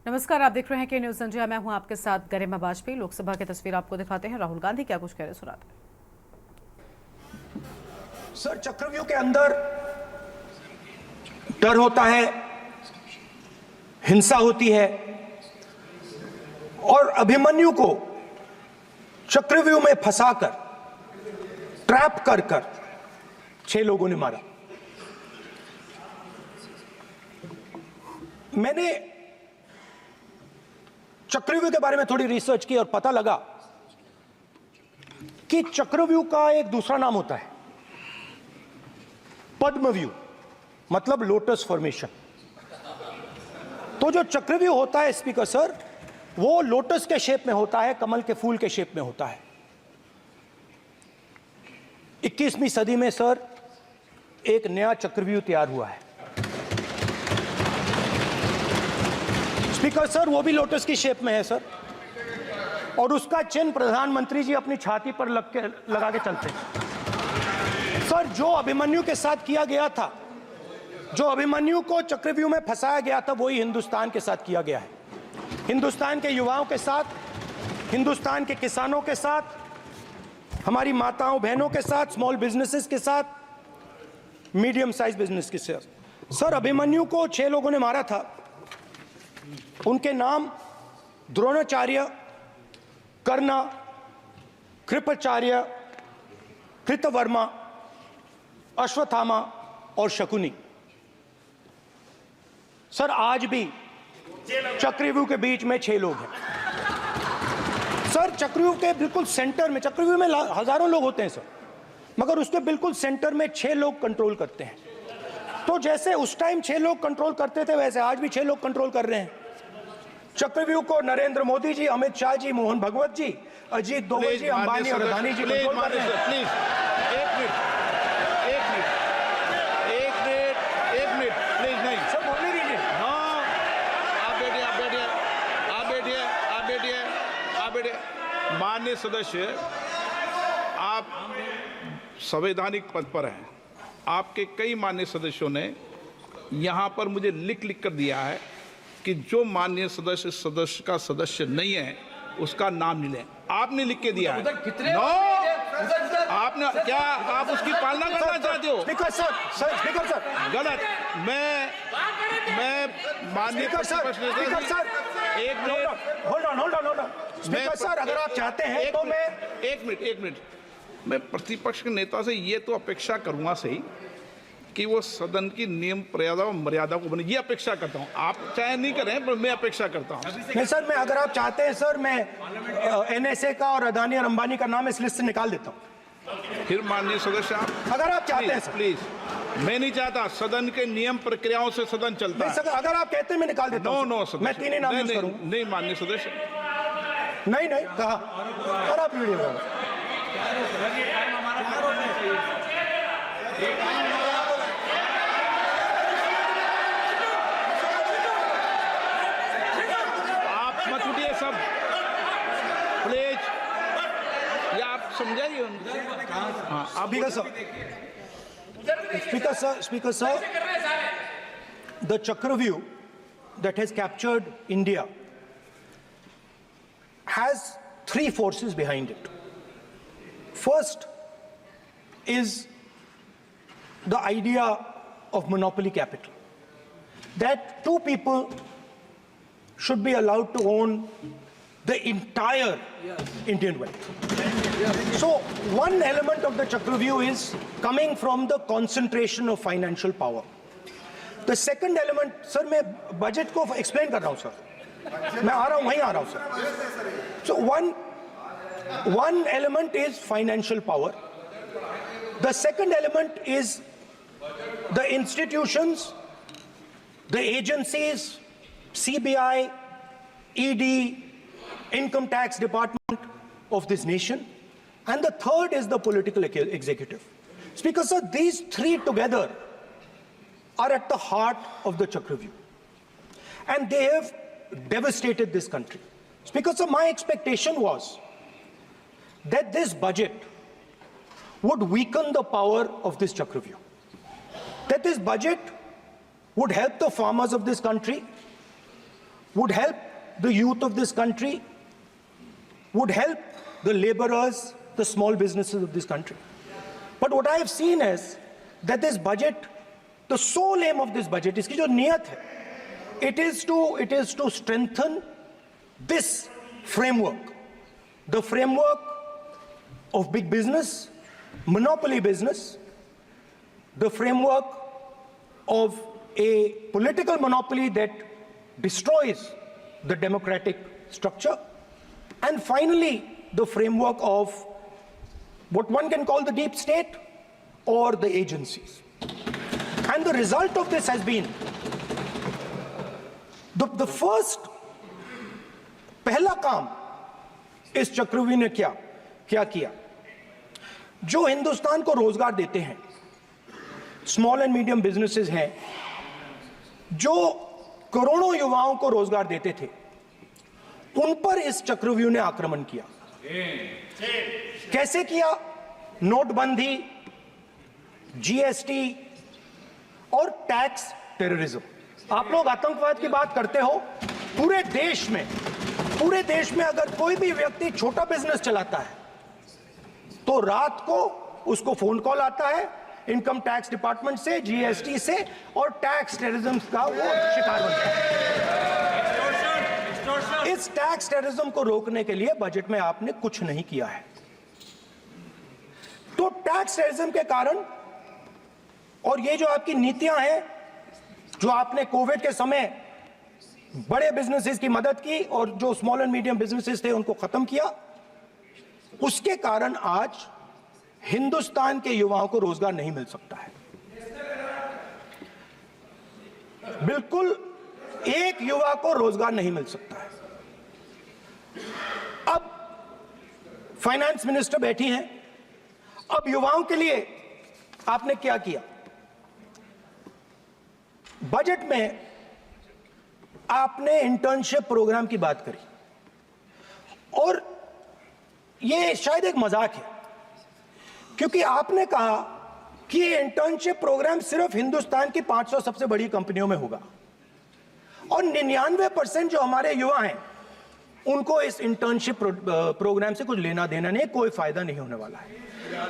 नमस्कार, आप देख रहे हैं के न्यूज संजय। मैं हूं आपके साथ गरिमा वाजपेयी। लोकसभा की तस्वीर आपको दिखाते हैं। राहुल गांधी क्या कुछ कह रहे सुनाते हैं। सर, चक्रव्यूह के अंदर डर होता है, हिंसा होती है और अभिमन्यु को चक्रव्यूह में फंसाकर ट्रैप कर 6 लोगों ने मारा। मैंने चक्रव्यूह के बारे में थोड़ी रिसर्च की और पता लगा कि चक्रव्यूह का एक दूसरा नाम होता है पद्मव्यूह, मतलब लोटस फॉर्मेशन। तो जो चक्रव्यूह होता है स्पीकर सर, वो लोटस के शेप में होता है, कमल के फूल के शेप में होता है। 21वीं सदी में सर एक नया चक्रव्यूह तैयार हुआ है स्पीकर सर, वो भी लोटस की शेप में है सर, और उसका चिन्ह प्रधानमंत्री जी अपनी छाती पर लगा के चलते हैं सर। जो अभिमन्यु के साथ किया गया था, जो अभिमन्यु को चक्रव्यूह में फंसाया गया था, वही हिंदुस्तान के साथ किया गया है। हिंदुस्तान के युवाओं के साथ, हिंदुस्तान के किसानों के साथ, हमारी माताओं बहनों के साथ, स्मॉल बिजनेसेस के साथ, मीडियम साइज बिजनेस के साथ। सर, अभिमन्यु को 6 लोगों ने मारा था। उनके नाम द्रोणाचार्य, कर्ण, कृपाचार्य, कृतवर्मा, अश्वत्थामा और शकुनी। सर, आज भी चक्रव्यूह के बीच में 6 लोग हैं सर। चक्रव्यूह के बिल्कुल सेंटर में, चक्रव्यूह में हजारों लोग होते हैं सर, मगर उसके बिल्कुल सेंटर में 6 लोग कंट्रोल करते हैं। तो जैसे उस टाइम 6 लोग कंट्रोल करते थे, वैसे आज भी 6 लोग कंट्रोल कर रहे हैं चक्रव्यूह को। नरेंद्र मोदी जी, अमित शाह जी, मोहन भगवत जी, अजीत दोवल जी, अंबानी और अदानी जी कंट्रोल कर रहे हैं। प्लीज एक मिनट प्लीज। नहीं सर, बोलने दीजिए। हाँ, आप बैठिए। माननीय सदस्य, आप संवैधानिक पद पर हैं। आपके कई माननीय सदस्यों ने यहाँ पर मुझे लिख कर दिया है कि जो माननीय सदस्य का सदस्य नहीं है उसका नाम नहीं लें। आपने लिख के दिया है। नो, आपने क्या, आप उसकी पालना करना चाहते हो? स्पीकर सर, गलत। मैं माननीय सर, एक minute, hold on speaker sir, अगर आप चाहते हैं तो मैं एक मिनट मैं प्रतिपक्ष के नेता से ये तो अपेक्षा करूंगा सही कि वो सदन की नियम मर्यादा को बने, ये अपेक्षा करता हूं। आप चाहे नहीं करें, पर मैं अपेक्षा करता हूं। नहीं सर, मैं, अगर आप चाहते हैं सर, मैं NSA का और अदानी और अंबानी का नाम इस लिस्ट से निकाल देता हूं। फिर माननीय सदस्य, आप अगर आप चाहते हैं प्लीज। मैं नहीं चाहता, सदन के नियम प्रक्रियाओं से सदन चलता है। सर, अगर आप कहते हैं मैं निकाल देता हूं। नो मैं 3 ही नाम यूज करूंगा। नहीं माननीय सदस्य, नहीं कहा, और आप वीडियो सब प्लीज, या आप समझाइए उनको। हाँ, आप Speaker sir, the Chakravyu that has captured India has 3 forces behind it. First is the idea of monopoly capital, that 2 people should be allowed to own the entire Indian wealth. So one element of the Chakravyu is coming from the concentration of financial power. The second element, sir, मैं budget को explain कर रहा हूं sir, मैं आ रहा हूं, वहीं आ रहा हूं sir. So one element is financial power. The second element is the institutions, the agencies, CBI, ED, Income Tax Department of this nation, and the third is the political executive. Speaker sir, these 3 together are at the heart of the Chakravyu, and they have devastated this country. Speaker sir, my expectation was that this budget would weaken the power of this Chakravyu, that this budget would help the farmers of this country, would help the youth of this country, would help the laborers, the small businesses of this country. But what I have seen is that this budget, the sole aim of this budget, iski jo niyat hai, it is to strengthen this framework, the framework of big business, monopoly business, the framework of a political monopoly that destroys the democratic structure, and finally the framework of what one can call the deep state or the agencies. And the result of this has been the first पहला काम इस चक्रव्यूह ने क्या किया, जो हिंदुस्तान को रोजगार देते हैं, स्मॉल एंड मीडियम बिजनेसेस हैं, जो करोड़ों युवाओं को रोजगार देते थे, उन पर इस चक्रव्यूह ने आक्रमण किया। कैसे किया? नोटबंदी, जीएसटी और टैक्स टेररिज्म। आप लोग आतंकवाद की बात करते हो, पूरे देश में अगर कोई भी व्यक्ति छोटा बिजनेस चलाता है तो रात को उसको फोन कॉल आता है इनकम टैक्स डिपार्टमेंट से, जीएसटी से, और टैक्स टेररिज्म का वो शिकार बनता है। इस टैक्स टेररिज्म को रोकने के लिए बजट में आपने कुछ नहीं किया है। तो टैक्स टेररिज्म के कारण और ये जो आपकी नीतियां हैं, जो आपने कोविड के समय बड़े बिजनेसेस की मदद की और जो स्मॉल एंड मीडियम बिजनेसेस थे उनको खत्म किया, उसके कारण आज हिंदुस्तान के युवाओं को रोजगार नहीं मिल सकता है। बिल्कुल एक युवा को रोजगार नहीं मिल सकता है। अब फाइनेंस मिनिस्टर बैठी हैं, अब युवाओं के लिए आपने क्या किया? बजट में आपने इंटर्नशिप प्रोग्राम की बात करी और यह शायद एक मजाक है, क्योंकि आपने कहा कि ये इंटर्नशिप प्रोग्राम सिर्फ हिंदुस्तान की 500 सबसे बड़ी कंपनियों में होगा और 99% जो हमारे युवा हैं उनको इस इंटर्नशिप प्रोग्राम से कुछ लेना देना नहीं, कोई फायदा नहीं होने वाला है।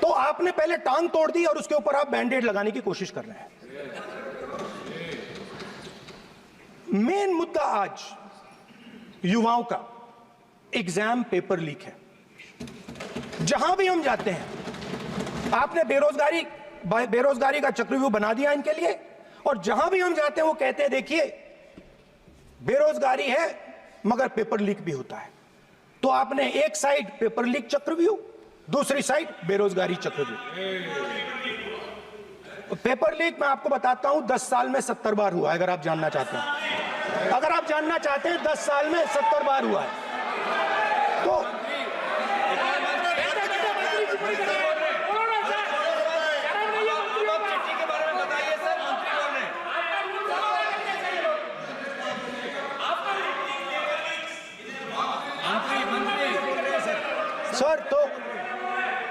तो आपने पहले टांग तोड़ दी और उसके ऊपर आप बैंडेड लगाने की कोशिश कर रहे हैं। मेन मुद्दा आज युवाओं का एग्जाम पेपर लीक है। जहां भी हम जाते हैं, आपने बेरोजगारी का चक्रव्यूह बना दिया इनके लिए, और जहां भी हम जाते हैं वो कहते हैं देखिए बेरोजगारी है मगर पेपर लीक भी होता है। तो आपने एक साइड पेपर लीक चक्रव्यूह, दूसरी साइड बेरोजगारी चक्रव्यूह। पेपर लीक मैं आपको बताता हूं 10 साल में 70 बार हुआ है। अगर आप जानना चाहते हैं, 10 साल में 70 बार हुआ है। तो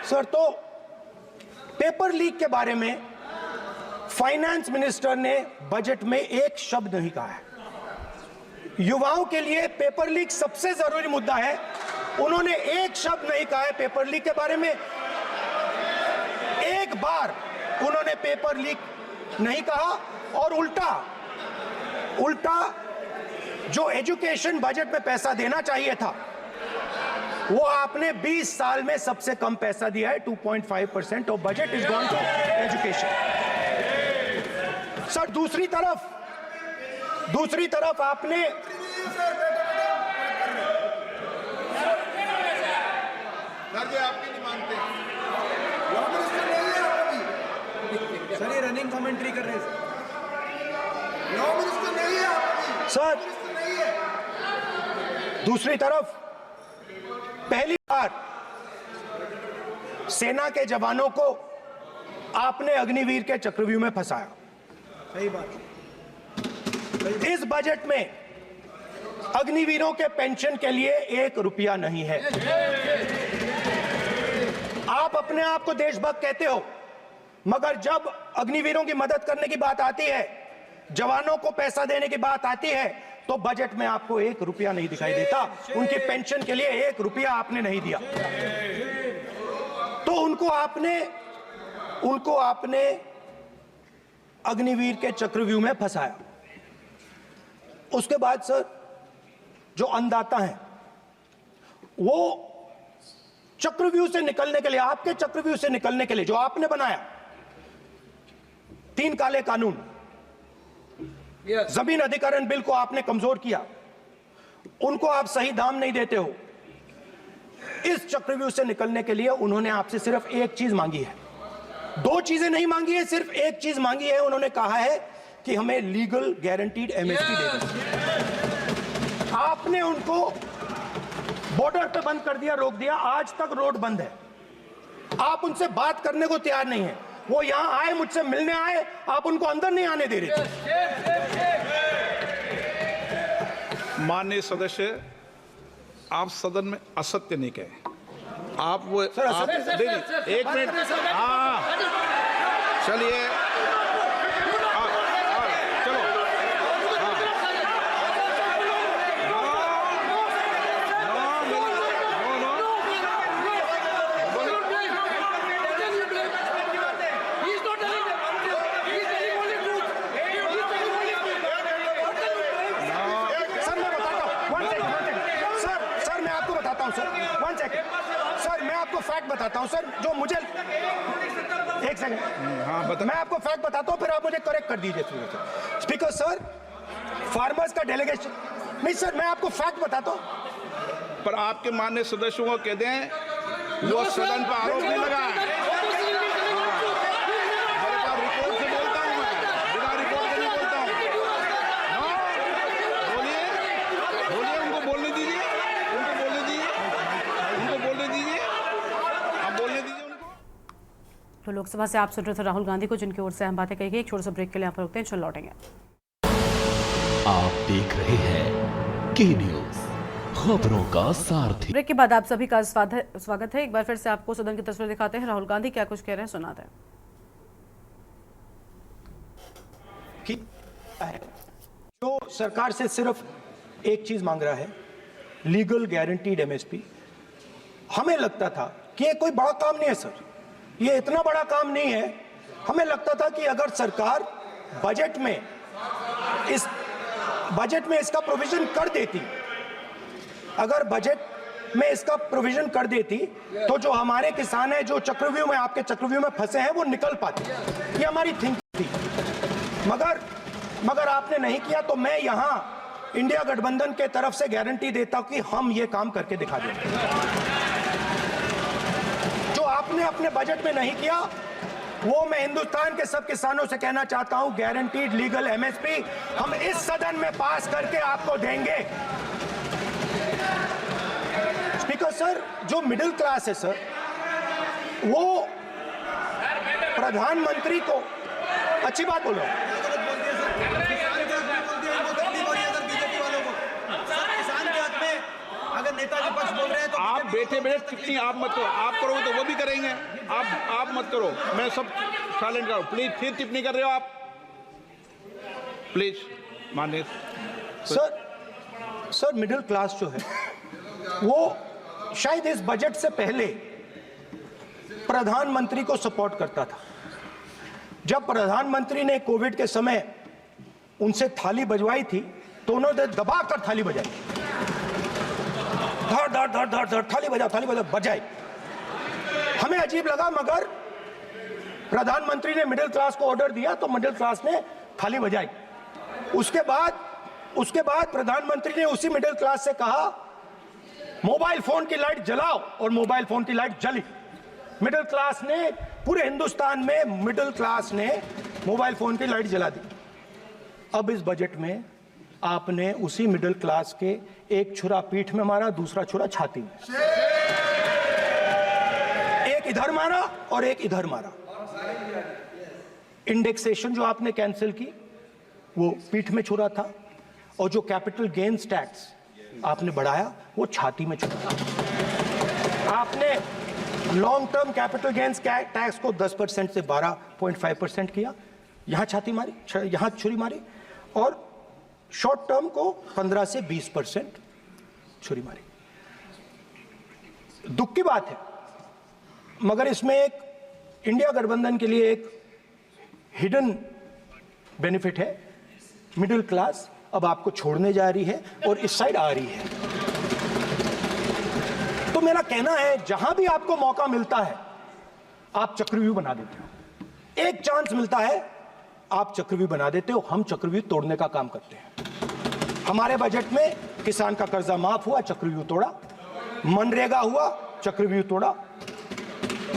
सर तो पेपर लीक के बारे में फाइनेंस मिनिस्टर ने बजट में एक शब्द नहीं कहा है। युवाओं के लिए पेपर लीक सबसे जरूरी मुद्दा है, उन्होंने एक शब्द नहीं कहा है पेपर लीक के बारे में। एक बार उन्होंने पेपर लीक नहीं कहा और उल्टा जो एजुकेशन बजट में पैसा देना चाहिए था वो आपने 20 साल में सबसे कम पैसा दिया है। 2.5% of budget is gone to education. Sir दूसरी तरफ आपने आपकी नहीं मानते सर, ये रनिंग कमेंट्री कर रहे हैं सर। दूसरी तरफ पहली बार सेना के जवानों को आपने अग्निवीर के चक्रव्यूह में फंसाया। सही बात। इस बजट में अग्निवीरों के पेंशन के लिए 1 रुपया नहीं है। आप अपने आप को देशभक्त कहते हो, मगर जब अग्निवीरों की मदद करने की बात आती है, जवानों को पैसा देने की बात आती है, तो बजट में आपको 1 रुपया नहीं दिखाई देता। उनकी पेंशन के लिए 1 रुपया आपने नहीं दिया, तो उनको आपने अग्निवीर के चक्रव्यूह में फंसाया। उसके बाद सर, जो अन्नदाता हैं वो चक्रव्यूह से निकलने के लिए, आपके चक्रव्यूह से निकलने के लिए जो आपने बनाया 3 काले कानून, जमीन अधिग्रहण बिल को आपने कमजोर किया, उनको आप सही दाम नहीं देते हो। इस चक्रव्यूह से निकलने के लिए उन्होंने आपसे सिर्फ एक चीज मांगी है, 2 चीजें नहीं मांगी है, सिर्फ एक चीज मांगी है। उन्होंने कहा है कि हमें लीगल गारंटीड एमएसपी दे दो। आपने उनको बॉर्डर पे बंद कर दिया, रोक दिया, आज तक रोड बंद है। आप उनसे बात करने को तैयार नहीं है। वो यहां आए, मुझसे मिलने आए, आप उनको अंदर नहीं आने दे रहे थे। माननीय सदस्य, आप सदन में असत्य नहीं कहे। आप वो सर, आप, एक मिनट, हाँ चलिए, चलो, सर मैं आपको फैक्ट बताता हूं सर, जो मुझे एक सेकंड, हाँ बता। मैं आपको फैक्ट बताता हूं, फिर आप मुझे करेक्ट कर दीजिए। स्पीकर सर, फार्मर्स का डेलीगेशन, नहीं सर, मैं आपको फैक्ट बताता हूं। पर आपके माननीय सदस्यों को कह दें वो सदन पर आरोप नहीं लगाए। रिपोर्ट से बोलता हूं मैं, बिना रिपोर्ट के नहीं बोलता हूं। बोलिए, उनको बोलने दीजिए, आप बोलने दीजिए उनको। तो लोकसभा से आप सुन रहे थे राहुल गांधी को, जिनकी ओर से अहम बातें कही गई। एक छोटे से ब्रेक के लिए यहाँ पर रुकते हैं, चल लौटेंगे। आप देख रहे हैं के न्यूज, खबरों का सारथी। ब्रेक के बाद आप सभी का स्वागत है। एक बार फिर से आपको सदन की तस्वीर दिखाते हैं। राहुल गांधी क्या कुछ कह रहे हैं, सुनाते हैं। जो सरकार से सिर्फ एक चीज मांग रहा है, लीगल गारंटीड एमएसपी। हमें लगता था कि ये कोई बड़ा काम नहीं है सर, ये इतना बड़ा काम नहीं है। हमें लगता था कि अगर सरकार बजट में इसका प्रोविजन कर देती, अगर बजट में इसका प्रोविजन कर देती, तो जो हमारे किसान हैं जो चक्रव्यूह में, आपके चक्रव्यूह में फंसे हैं, वो निकल पाते। ये हमारी थिंकिंग थी, मगर आपने नहीं किया। तो मैं यहां इंडिया गठबंधन के तरफ से गारंटी देता हूं कि हम ये काम करके दिखा देंगे। जो आपने अपने बजट में नहीं किया, वो मैं हिंदुस्तान के सब किसानों से कहना चाहता हूं, गारंटीड लीगल एमएसपी हम इस सदन में पास करके आपको देंगे। स्पीकर सर, जो मिडिल क्लास है सर, वो प्रधानमंत्री को, अच्छी बात बोलो, अगर नेताजी पक्ष बोल रहे हैं तो आप बैठे टिप्पणी आप मत करो, आप करोगे तो वो भी करेंगे। आप मत करो, मैं सब साइलेंट करो प्लीज। फिर टिप्पणी कर रहे हो आप, प्लीज माननीय सर मिडिल क्लास जो है वो शायद इस बजट से पहले प्रधानमंत्री को सपोर्ट करता था। जब प्रधानमंत्री ने कोविड के समय उनसे थाली बजवाई थी, तो उन्होंने दबाकर थाली बजाई, धड़ धड़ धड़ धड़ धड़ थाली बजाओ बजाई। हमें अजीब लगा, मगर प्रधानमंत्री ने मिडिल क्लास को ऑर्डर दिया तो मिडिल क्लास ने थाली बजाई। उसके बाद प्रधानमंत्री ने उसी मिडिल क्लास से कहा, मोबाइल फोन की लाइट जलाओ, और मोबाइल फोन की लाइट जली। मिडिल क्लास ने, पूरे हिंदुस्तान में मिडिल क्लास ने मोबाइल फोन की लाइट जला दी। अब इस बजट में आपने उसी मिडिल क्लास के एक छुरा पीठ में मारा, दूसरा छुरा छाती में, एक इधर मारा और एक इधर मारा। इंडेक्सेशन जो आपने कैंसिल की वो पीठ में छुरा था, और जो कैपिटल गेन्स टैक्स आपने बढ़ाया वो छाती में छुरा। आपने long term capital gains tax को 10% से 12.5% किया, यहां छाती मारी, यहां छुरी मारी। और शॉर्ट टर्म को 15 से 20% छुरी मारी। दुख की बात है, मगर इसमें एक इंडिया गठबंधन के लिए एक हिडन बेनिफिट है। मिडिल क्लास अब आपको छोड़ने जा रही है और इस साइड आ रही है। तो मेरा कहना है, जहां भी आपको मौका मिलता है आप चक्रव्यूह बना देते हो। एक चांस मिलता है आप चक्रव्यूह बना देते हो। हम चक्रव्यूह तोड़ने का काम करते हैं। हमारे बजट में किसान का कर्जा माफ हुआ, चक्रव्यूह तोड़ा। मनरेगा हुआ, चक्रव्यूह तोड़ा।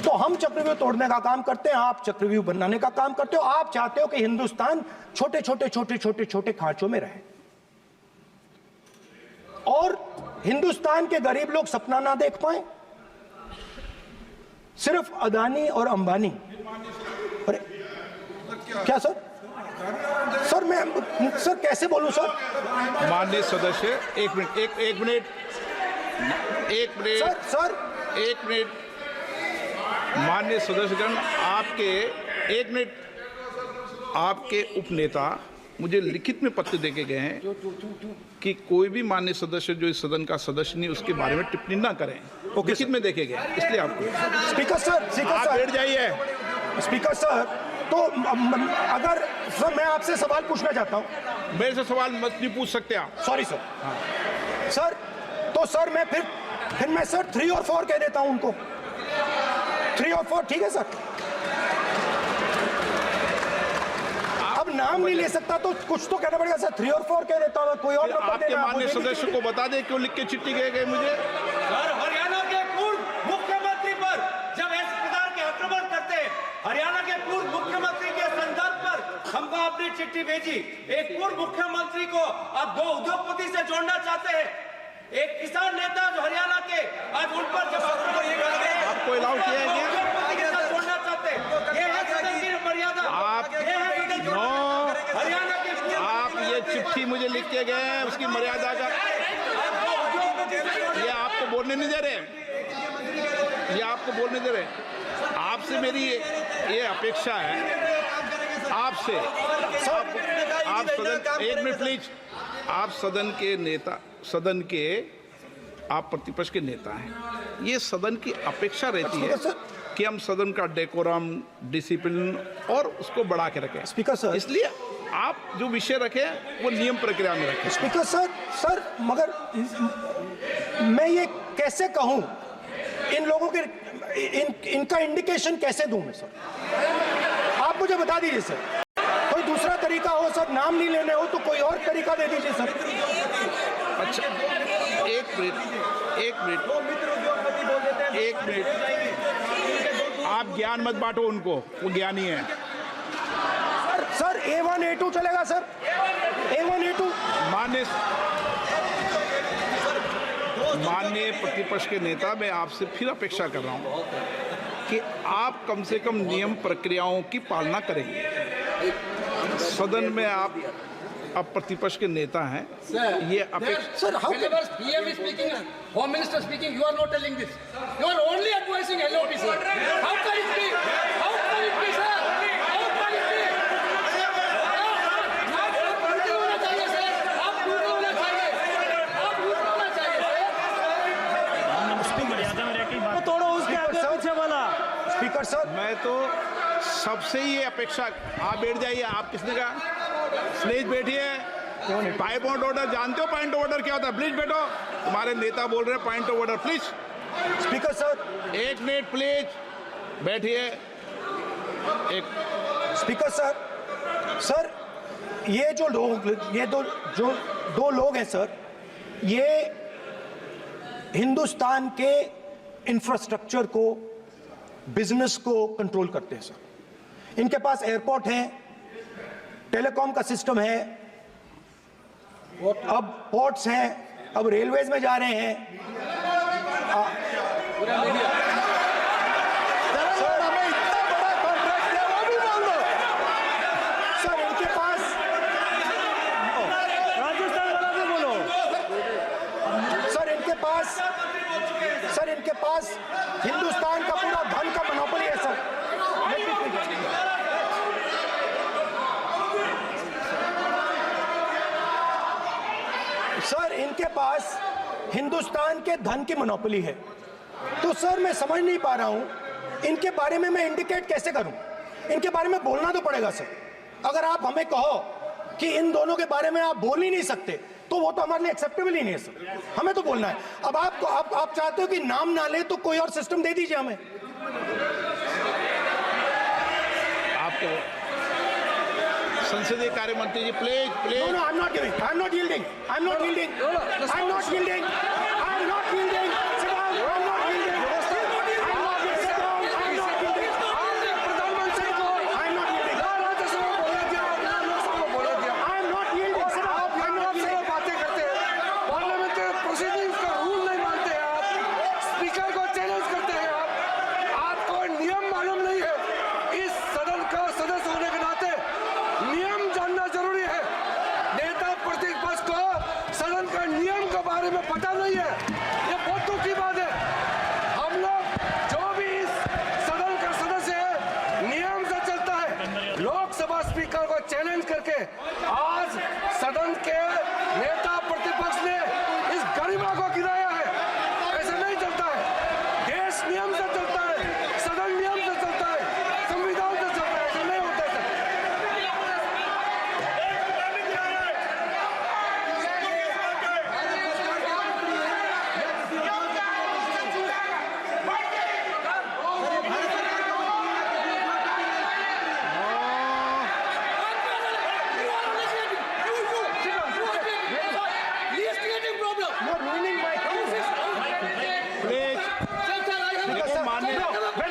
तो हम चक्रव्यूह तोड़ने का काम करते हैं, आप चक्रव्यूह बनाने का काम करते हो। आप चाहते हो कि हिंदुस्तान छोटे छोटे छोटे छोटे छोटे खांचों में रहे और हिंदुस्तान के गरीब लोग सपना ना देख पाए। सिर्फ अदानी और अंबानी। अरे क्या सर? सर मैं सर कैसे बोलूं सर? माननीय सदस्य, एक मिनट सर माननीय सदस्यगण, आपके उपनेता मुझे लिखित में पत्र देके गए हैं कि कोई भी माननीय सदस्य जो इस सदन का सदस्य नहीं उसके बारे में टिप्पणी ना करें। लिखित में देखे गए, इसलिए आपको स्पीकर सर आप बैठ जाइए। स्पीकर सर, तो अगर सर मैं आपसे सवाल पूछना चाहता हूं। मेरे से सवाल मत नहीं पूछ सकते आप। Sorry sir. सर तो सर मैं फिर मैं सर 3 और 4 कह देता हूं उनको। 3 और 4 ठीक है सर? अब नाम नहीं ले सकता तो कुछ तो कहना पड़ेगा सर। 3 और 4 कह देता हूं, कोई और नंबर आपके देना। माननीय सदस्य को बता दें क्यों लिख के चिट्ठी गए मुझे। सर, हरियाणा के पूर्व मुख्यमंत्री पर जब इस प्रकार के आक्रमण करते हैं, हरियाणा के पूर्व मुख्यमंत्री के संदर्भ पर हमको आपने चिट्ठी भेजी। एक पूर्व मुख्यमंत्री को आप 2 उद्योगपति से जोड़ना चाहते हैं, एक किसान नेता जो हरियाणा के, आज उन पर जब आपको अलाउ किया है क्या? जोड़ना चाहते हैं, ये है सदन की मर्यादा। हरियाणा के आप ये चिट्ठी मुझे लिख के गए हैं, उसकी मर्यादा का ये आपको बोलने नहीं दे रहे, ये आपको बोलने दे रहे। आपसे मेरी ये अपेक्षा है, आपसे आप सदन, एक मिनट प्लीज, आप सदन के नेता, सदन के आप प्रतिपक्ष के नेता हैं। ये सदन की अपेक्षा रहती है कि हम सदन का डेकोरम, डिसिप्लिन और उसको बढ़ा के रखें। स्पीकर सर, इसलिए आप जो विषय रखें वो नियम प्रक्रिया में रखें। स्पीकर सर मगर मैं ये कैसे कहूं, इन लोगों के इनका इंडिकेशन कैसे दूं मैं सर? आप मुझे बता दीजिए सर। कोई दूसरा तरीका हो सर, नाम नहीं लेने हो तो कोई और तरीका दे दीजिए सर। अच्छा, एक मिनट, आप ज्ञान मत बांटो उनको, वो ज्ञानी है। सर A1 A2 चलेगा सर? A1 A2 माननीय प्रतिपक्ष के नेता, मैं आपसे फिर अपेक्षा कर रहा हूं कि आप कम से कम नियम प्रक्रियाओं की पालना करेंगे। सदन में आप अब प्रतिपक्ष के नेता हैं, ये अपेक्षा। Sir Whenever PM is speaking, Home Minister speaking, you are not telling this. You are only advising LOT, sir. How can it be? How can it be, sir? How can it be? आप पूरे होना चाहिए, sir. आप पूरे होना चाहिए. आप पूरे होना चाहिए, sir. तोड़ो उसके आगे पीछे वाला। स्पीकर सर, मैं तो सबसे ये अपेक्षा, आप बैठ जाइए। आप किसने कहा? प्लीज बैठिए। पॉइंट ऑफ ऑर्डर जानते हो? पॉइंट ऑफ ऑर्डर क्या होता है? प्लीज बैठो। तुम्हारे नेता बोल रहे हैं point of order, please. Speaker sir, एक मिनट प्लीज बैठिए। एक स्पीकर सर ये जो दो लोग हैं सर, ये हिंदुस्तान के इंफ्रास्ट्रक्चर को, बिजनेस को कंट्रोल करते हैं सर। इनके पास एयरपोर्ट है, टेलीकॉम का सिस्टम है, अब पोर्ट्स हैं, अब रेलवेज में जा रहे हैं। सर इनके पास, राजस्थान वाला भी बोलो। सर इनके पास हिंदुस्तान का पूरा धन का मोनोपोली है सर। पास हिंदुस्तान के धन की मोनोपोली है। तो सर मैं समझ नहीं पा रहा हूं इनके बारे में मैं इंडिकेट कैसे करूं। इनके बारे में बोलना तो पड़ेगा सर। अगर आप हमें कहो कि इन दोनों के बारे में आप बोल ही नहीं सकते तो वो तो हमारे लिए एक्सेप्टेबल ही नहीं है सर। हमें तो बोलना है। अब आप चाहते हो कि नाम ना ले तो कोई और सिस्टम दे दीजिए हमें। आपको संसदीय कार्य मंत्री जी please please No, I'm not giving. I'm not yielding. I'm not yielding. I'm not yielding. I'm not yielding. Sit down. I'm not yielding. I'm not yielding. Sit down. I'm not yielding. आपने प्रधानमंत्री को I'm not yielding. ना राज्यसभा में बोला दिया, ना लोकसभा में बोला दिया। I'm not yielding. Sit down. आप I'm not आपसे yielding. बातें करते हैं, पार्लियामेंट्री प्रोसीडिंग्स का रूल नहीं मानते हैं आप, स्पीकर को चैलेंज करते हैं आप, आपको नियम मालूम नहीं है। इस सदन का सदस्य होने के नाते नियम जानना जरूरी है। नेता प्रतिपक्ष को सदन का नियम के बारे में पता नहीं है, ये बहुत दुख की बात है। हम लोग जो भी इस सदन का सदस्य है नियम से चलता है। लोकसभा स्पीकर को चैलेंज करके आज सदन के नेता प्रतिपक्ष ने इस गरिमा को गिराया है। ऐसा नहीं चलता है। देश नियम से चलता है, सदन नियम से चलता है, संविधान से चलता है। ऐसा नहीं होता है। You're ruining my प्लीज देखो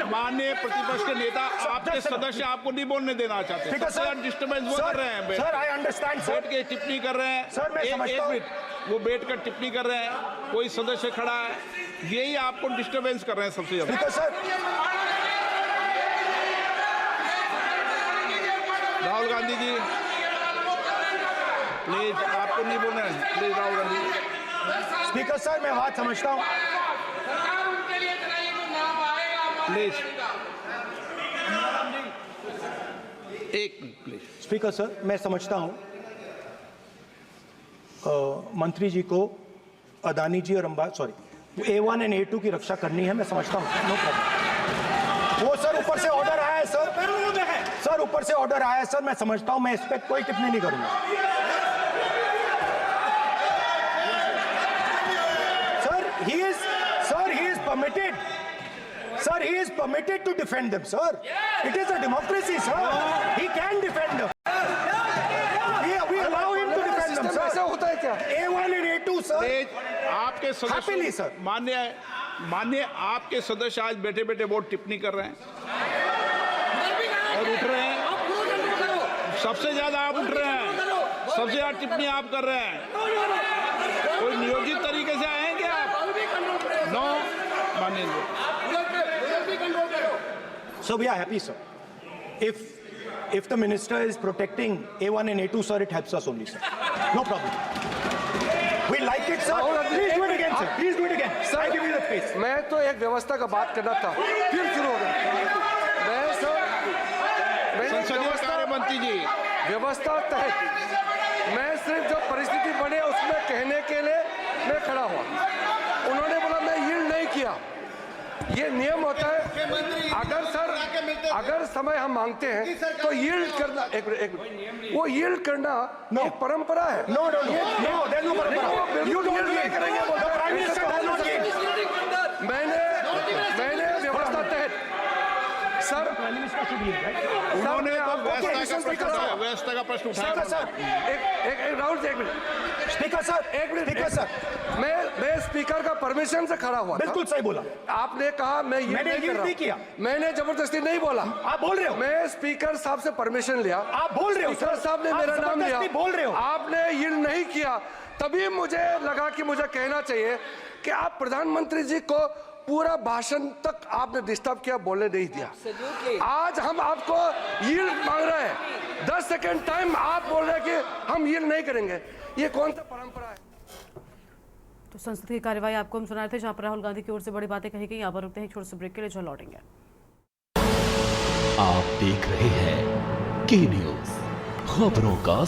माननीय प्रतिपक्ष के नेता आपके सदस्य आपको नहीं बोलने देना चाहते। ठीक है सर। डिस्टर्बेंस वो कर रहे हैं। सर आई अंडरस्टैंड बैठ सर। के टिप्पणी कर रहे हैं। सर, मैं एक समझता हूं। मिनट वो बैठ कर टिप्पणी कर रहे हैं, कोई सदस्य खड़ा है, यही आपको डिस्टर्बेंस कर रहे हैं सबसे ज्यादा। ठीक है सर। राहुल गांधी जी प्लीज आपको नहीं बोलना है। Please Rahul Gandhi. Speaker sir मैं बात समझता हूँ। प्लीज एक मिनट प्लीज। स्पीकर सर मैं समझता हूँ मंत्री जी को अदानी जी और A1 एंड A2 की रक्षा करनी है। मैं समझता हूँ, नो प्रॉब्लम। वो सर ऊपर से ऑर्डर आया है सर ऊपर से ऑर्डर आया है सर। मैं समझता हूँ, मैं इस पर कोई टिप्पणी नहीं करूंगा। He is permitted to defend them, sir. It is a democracy, sir. He can defend them. We allow him to defend them, ऐसा sir. होता है क्या? A1 and A2, sir. आपके Happily, सदस्य sir. मान्य आपके सदस्य आज बैठे बैठे बहुत टिप्पणी कर रहे हैं और उठ रहे हैं। सबसे ज्यादा आप उठ रहे हैं, सबसे ज्यादा टिप्पणी आप कर रहे हैं। कोई नियोजित तरीके से आएंगे आप? नो मानिए। So we are happy, sir. If the minister is protecting A1 and A2, sir, it helps us only, sir. No problem. We like it, sir. Please do it again, sir. Please do it again. Sir, I give you the space. मैं तो एक व्यवस्था का बात करना था, फिर शुरू हो गया। संसदीय कार्य मंत्री जी व्यवस्था तहत मैं सिर्फ जो परिस्थिति बने उसमें कहने के लिए मैं खड़ा हुआ। उन्होंने बोला मैं यील्ड नहीं किया। ये नियम होता है। अगर समय हम मांगते हैं तो यील्ड करना एक मिनट वो यील्ड करना एक परंपरा है। No, there's no problem. You don't नहीं yield. करेंगे The Prime Minister does not yield. मैंने व्यवस्था तहत सर उन्होंने तो okay, व्यवस्था का प्रश्न उठाया। Speaker, sir. एक राहुल जी एक मिनट Speaker, sir. एक मिनट Speaker, sir. मैं स्पीकर का परमिशन से खड़ा हुआ था। बिल्कुल सही बोला। आपने कहा मैं ये मैंने नहीं कर yield रहा नहीं किया। मैंने जबरदस्ती नहीं बोला। आप बोल रहे हो। मैं स्पीकर साहब से परमिशन लिया। आप बोल रहे हो, स्पीकर सर। साहब ने आप मेरा नाम लिया। जबरदस्ती बोल रहे हो। आपने यील्ड नहीं किया, तभी मुझे लगा कि मुझे कहना चाहिए कि आप प्रधानमंत्री जी को पूरा भाषण तक आपने डिस्टर्ब किया, बोलने नहीं दिया। आज हम आपको यील्ड मांग रहे हैं, 10 सेकंड टाइम आप बोल रहे हैं कि हम यील्ड नहीं करेंगे। ये कौन सा परंपरा है? तो संसद की कार्यवाही आपको हम सुना रहे थे, जहां पर राहुल गांधी की ओर से बड़ी बातें कही गई। यहाँ पर रुकते हैं एक छोटे से ब्रेक के लिए, जो लौटेंगे। आप देख रहे हैं के न्यूज, खबरों का